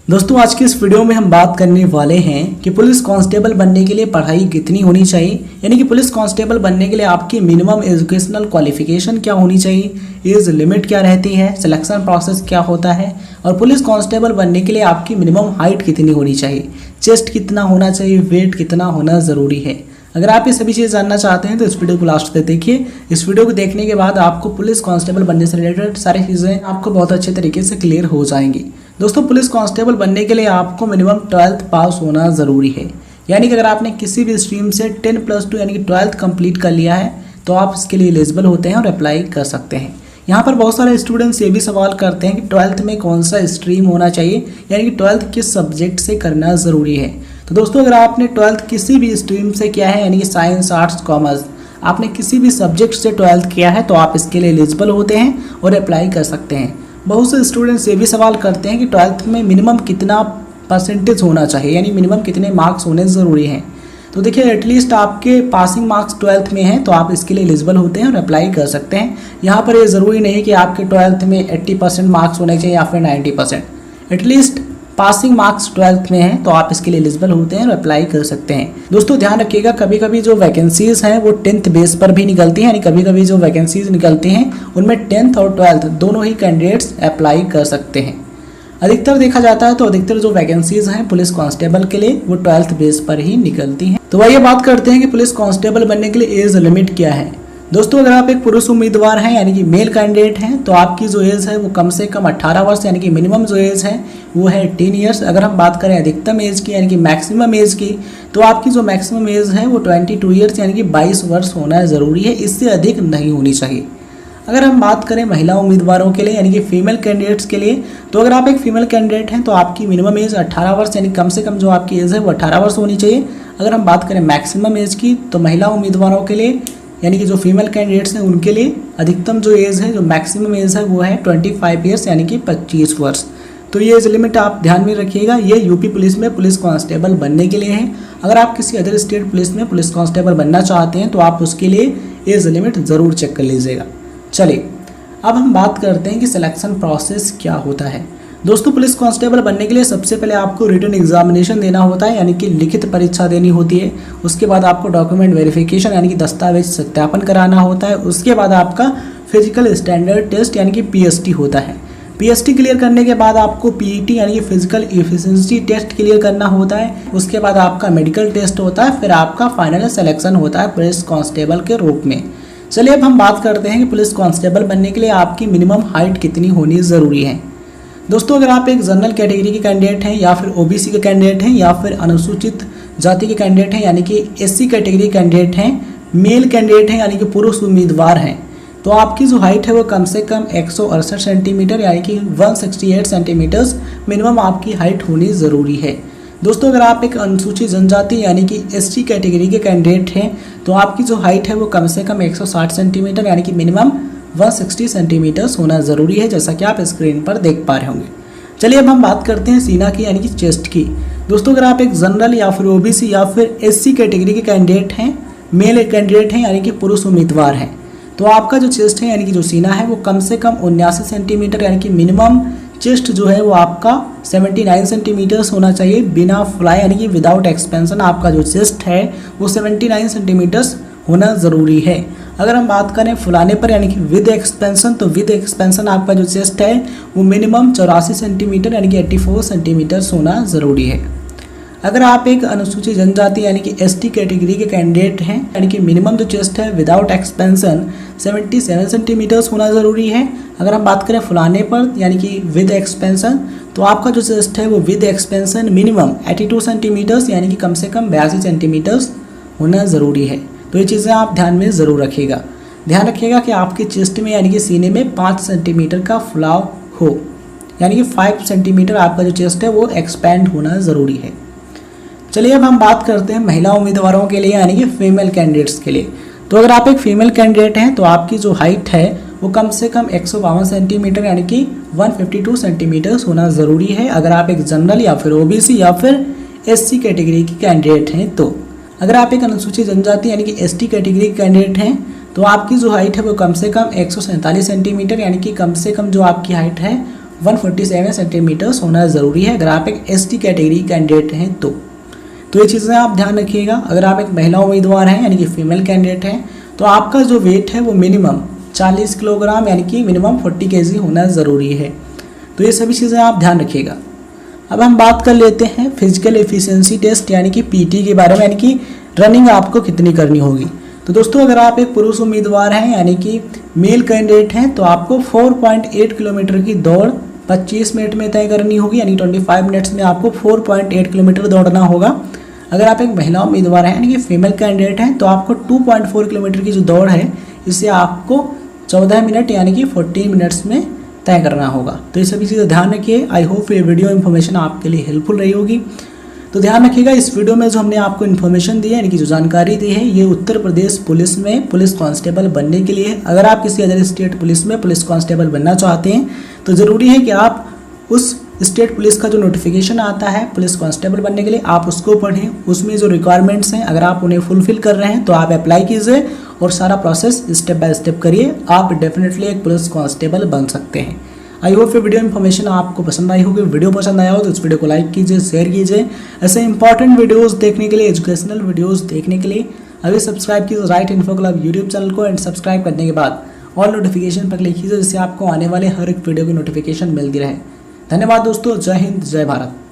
दोस्तों आज की इस वीडियो में हम बात करने वाले हैं कि पुलिस कांस्टेबल बनने के लिए पढ़ाई कितनी होनी चाहिए, यानी कि पुलिस कांस्टेबल बनने के लिए आपकी मिनिमम एजुकेशनल क्वालिफिकेशन क्या होनी चाहिए, एज लिमिट क्या रहती है, सिलेक्शन प्रोसेस क्या होता है और पुलिस कांस्टेबल बनने के लिए आपकी मिनिमम हाइट कितनी होनी चाहिए, चेस्ट कितना होना चाहिए, वेट कितना होना ज़रूरी है। अगर आप ये सभी चीज़ जानना चाहते हैं तो इस वीडियो को लास्ट तक देखिए। इस वीडियो को देखने के बाद आपको पुलिस कांस्टेबल बनने से रिलेटेड सारी चीज़ें आपको बहुत अच्छे तरीके से क्लियर हो जाएंगी। दोस्तों पुलिस कांस्टेबल बनने के लिए आपको मिनिमम 12th पास होना ज़रूरी है, यानी कि अगर आपने किसी भी स्ट्रीम से 10+2 यानी कि 12th कंप्लीट कर लिया है तो आप इसके लिए एलिजिबल होते हैं और अप्लाई कर सकते हैं। यहाँ पर बहुत सारे स्टूडेंट्स ये भी सवाल करते हैं कि 12th में कौन सा स्ट्रीम होना चाहिए, यानी कि 12th किस सब्जेक्ट से करना ज़रूरी है। तो दोस्तों अगर आपने 12th किसी भी स्ट्रीम से किया है, यानी कि साइंस, आर्ट्स, कॉमर्स, आपने किसी भी सब्जेक्ट से 12th किया है तो आप इसके लिए एलिजिबल होते हैं और अप्लाई कर सकते हैं। बहुत से स्टूडेंट्स ये भी सवाल करते हैं कि 12th में मिनिमम कितना परसेंटेज होना चाहिए, यानी मिनिमम कितने मार्क्स होने ज़रूरी हैं। तो देखिए एटलीस्ट आपके पासिंग मार्क्स 12th में हैं तो आप इसके लिए एलिजिबल होते हैं और अप्लाई कर सकते हैं। यहाँ पर ये ज़रूरी नहीं कि आपके 12th में 80% मार्क्स होने चाहिए या फिर 90%, एटलीस्ट पासिंग मार्क्स 12th में हैं तो आप इसके लिए एलिजिबल होते हैं और अप्लाई कर सकते हैं। दोस्तों ध्यान रखिएगा, कभी कभी जो वैकेंसीज हैं वो 10th बेस पर भी निकलती हैं, यानी कभी कभी जो वैकेंसीज निकलती हैं उनमें 10th और 12th दोनों ही कैंडिडेट्स अप्लाई कर सकते हैं। अधिकतर देखा जाता है तो अधिकतर जो वैकेंसीज हैं पुलिस कांस्टेबल के लिए वो 12th बेस पर ही निकलती हैं। तो आइए बात करते हैं कि पुलिस कांस्टेबल बनने के लिए एज लिमिट क्या है। दोस्तों अगर आप एक पुरुष उम्मीदवार हैं यानी कि मेल कैंडिडेट हैं तो आपकी जो एज है वो कम से कम 18 वर्ष यानी कि मिनिमम जो एज है वो है 10 ईयर्स। अगर हम बात करें अधिकतम एज की यानी कि मैक्सिमम एज की तो आपकी जो मैक्सिमम एज है वो 22 ईयर्स यानी कि 22 वर्ष होना ज़रूरी है, इससे अधिक नहीं होनी चाहिए। अगर हम बात करें महिला उम्मीदवारों के लिए यानी कि फीमेल कैंडिडेट्स के लिए, तो अगर आप एक फीमेल कैंडिडेट हैं तो आपकी मिनिमम एज 18 वर्ष यानी कम से कम जो आपकी एज है वो 18 वर्ष होनी चाहिए। अगर हम बात करें मैक्सिमम एज की तो महिला उम्मीदवारों के लिए यानी कि जो फीमेल कैंडिडेट्स हैं उनके लिए अधिकतम जो एज है, जो मैक्सिमम एज है वो है 25 ईयर्स यानी कि 25 वर्ष। तो ये एज लिमिट आप ध्यान में रखिएगा, ये यूपी पुलिस में पुलिस कांस्टेबल बनने के लिए है। अगर आप किसी अदर स्टेट पुलिस में पुलिस कांस्टेबल बनना चाहते हैं तो आप उसके लिए एज लिमिट ज़रूर चेक कर लीजिएगा। चलिए अब हम बात करते हैं कि सिलेक्शन प्रोसेस क्या होता है। दोस्तों पुलिस कांस्टेबल बनने के लिए सबसे पहले आपको रिटन एग्जामिनेशन देना होता है, यानी कि लिखित परीक्षा देनी होती है। उसके बाद आपको डॉक्यूमेंट वेरिफिकेशन यानी कि दस्तावेज सत्यापन कराना होता है। उसके बाद आपका फिजिकल स्टैंडर्ड टेस्ट यानी कि पीएसटी होता है। पीएसटी क्लियर करने के बाद आपको पीईटी यानी कि फिजिकल एफिशिएंसी टेस्ट क्लियर करना होता है। उसके बाद आपका मेडिकल टेस्ट होता है, फिर आपका फाइनल सिलेक्शन होता है पुलिस कांस्टेबल के रूप में। चलिए अब हम बात करते हैं कि पुलिस कांस्टेबल बनने के लिए आपकी मिनिमम हाइट कितनी होनी ज़रूरी है। दोस्तों अगर आप एक जनरल कैटेगरी के कैंडिडेट हैं या फिर ओबीसी के कैंडिडेट हैं या फिर अनुसूचित जाति के कैंडिडेट हैं यानी कि एससी कैटेगरी कैंडिडेट हैं, मेल कैंडिडेट हैं यानी कि पुरुष उम्मीदवार हैं, तो आपकी जो हाइट है वो कम से कम 168 सेंटीमीटर यानी कि 168 सेंटीमीटर्स मिनिमम आपकी हाइट होनी ज़रूरी है। दोस्तों अगर आप एक अनुसूचित जनजाति यानी कि एसटी कैटेगरी के कैंडिडेट हैं तो आपकी जो हाइट है वो कम से कम 160 सेंटीमीटर यानी कि मिनिमम 160 सेंटीमीटर्स होना ज़रूरी है, जैसा कि आप स्क्रीन पर देख पा रहे होंगे। चलिए अब हम बात करते हैं सीना की यानी कि चेस्ट की। दोस्तों अगर आप एक जनरल या फिर ओबीसी या फिर एससी कैटेगरी के कैंडिडेट हैं, मेल कैंडिडेट हैं यानी कि पुरुष उम्मीदवार हैं, तो आपका जो चेस्ट है यानी कि जो सीना है वो कम से कम 79 सेंटीमीटर यानी कि मिनिमम चेस्ट जो है वो आपका 79 सेंटीमीटर्स होना चाहिए। बिना फुलाए यानी कि विदाउट एक्सपेंशन आपका जो चेस्ट है वो 79 सेंटीमीटर्स होना ज़रूरी है। अगर हम बात करें फुलाने पर यानी कि विद एक्सपेंशन, तो विद एक्सपेंशन आपका जो चेस्ट है वो मिनिमम 84 सेंटीमीटर यानी कि 84 सेंटीमीटर्स होना ज़रूरी है। अगर आप एक अनुसूचित जनजाति यानी कि एसटी कैटेगरी के कैंडिडेट हैं यानी कि मिनिमम जो चेस्ट है विदाउट एक्सपेंशन 77 सेंटीमीटर्स होना ज़रूरी है। अगर हम बात करें फुलाने पर यानी कि विद एक्सपेंशन, तो आपका जो चेस्ट है वो विद एक्सपेंशन मिनिमम 82 सेंटीमीटर्स यानी कि कम से कम 82 सेंटीमीटर्स होना ज़रूरी है। तो ये चीज़ें आप ध्यान में ज़रूर रखिएगा। ध्यान रखिएगा कि आपके चेस्ट में यानी कि सीने में 5 सेंटीमीटर का फुलाव हो, यानी कि 5 सेंटीमीटर आपका जो चेस्ट है वो एक्सपैंड होना ज़रूरी है। चलिए अब हम बात करते हैं महिला उम्मीदवारों के लिए यानी कि फीमेल कैंडिडेट्स के लिए। तो अगर आप एक फीमेल कैंडिडेट हैं तो आपकी जो हाइट है वो कम से कम 152 सेंटीमीटर यानी कि 152 सेंटीमीटर्स होना ज़रूरी है। अगर आप एक जनरल या फिर ओबीसी या फिर एससी कैटेगरी की कैंडिडेट हैं तो अगर आप एक अनुसूचित जनजाति यानी कि एसटी कैटेगरी के कैंडिडेट हैं तो आपकी जो हाइट है वो कम से कम 147 सेंटीमीटर यानी कि कम से कम जो आपकी हाइट है 147 सेंटीमीटर्स होना ज़रूरी है अगर आप एक एसटी कैटेगरी कैंडिडेट हैं तो ये चीज़ें आप ध्यान रखिएगा। अगर आप एक महिला उम्मीदवार हैं यानी कि फीमेल कैंडिडेट हैं तो आपका जो वेट है वो मिनिमम 40 किलोग्राम यानी कि मिनिमम 40 केजी होना ज़रूरी है। तो ये सभी चीज़ें आप ध्यान रखिएगा। अब हम बात कर लेते हैं फिजिकल एफिशिएंसी टेस्ट यानी कि पीटी के बारे में, यानी कि रनिंग आपको कितनी करनी होगी। तो दोस्तों अगर आप एक पुरुष उम्मीदवार हैं यानी कि मेल कैंडिडेट हैं तो आपको 4.8 किलोमीटर की दौड़ 25 मिनट में तय करनी होगी, यानी 25 मिनट्स में आपको 4.8 किलोमीटर दौड़ना होगा। अगर आप एक महिला उम्मीदवार हैं यानी कि फीमेल कैंडिडेट हैं तो आपको 2.4 किलोमीटर की जो दौड़ है इसे आपको 14 मिनट यानी कि 14 मिनट्स में तय करना होगा। तो ये सभी चीज़ें ध्यान रखिए। आई होप ये वीडियो इन्फॉर्मेशन आपके लिए हेल्पफुल रही होगी। तो ध्यान रखिएगा इस वीडियो में जो हमने आपको इन्फॉर्मेशन दी है यानी कि जो जानकारी दी है ये उत्तर प्रदेश पुलिस में पुलिस कांस्टेबल बनने के लिए है। अगर आप किसी अदर स्टेट पुलिस में पुलिस कांस्टेबल बनना चाहते हैं तो ज़रूरी है कि आप उस स्टेट पुलिस का जो नोटिफिकेशन आता है पुलिस कांस्टेबल बनने के लिए आप उसको पढ़ें। उसमें जो रिक्वायरमेंट्स हैं अगर आप उन्हें फुलफिल कर रहे हैं तो आप अप्लाई कीजिए और सारा प्रोसेस स्टेप बाय स्टेप करिए, आप डेफिनेटली एक पुलिस कांस्टेबल बन सकते हैं। आई होप ये वीडियो इन्फॉर्मेशन आपको पसंद आई होगी। वीडियो पसंद आया हो तो इस वीडियो को लाइक कीजिए, शेयर कीजिए। ऐसे इंपॉर्टेंट वीडियोस देखने के लिए, एजुकेशनल वीडियोस देखने के लिए अभी सब्सक्राइब कीजिए right info club YouTube channel को। एंड सब्सक्राइब करने के बाद ऑल नोटिफिकेशन पर क्लिक कीजिए जिससे आपको आने वाले हर एक वीडियो की नोटिफिकेशन मिलती रहे। धन्यवाद दोस्तों। जय हिंद, जय भारत।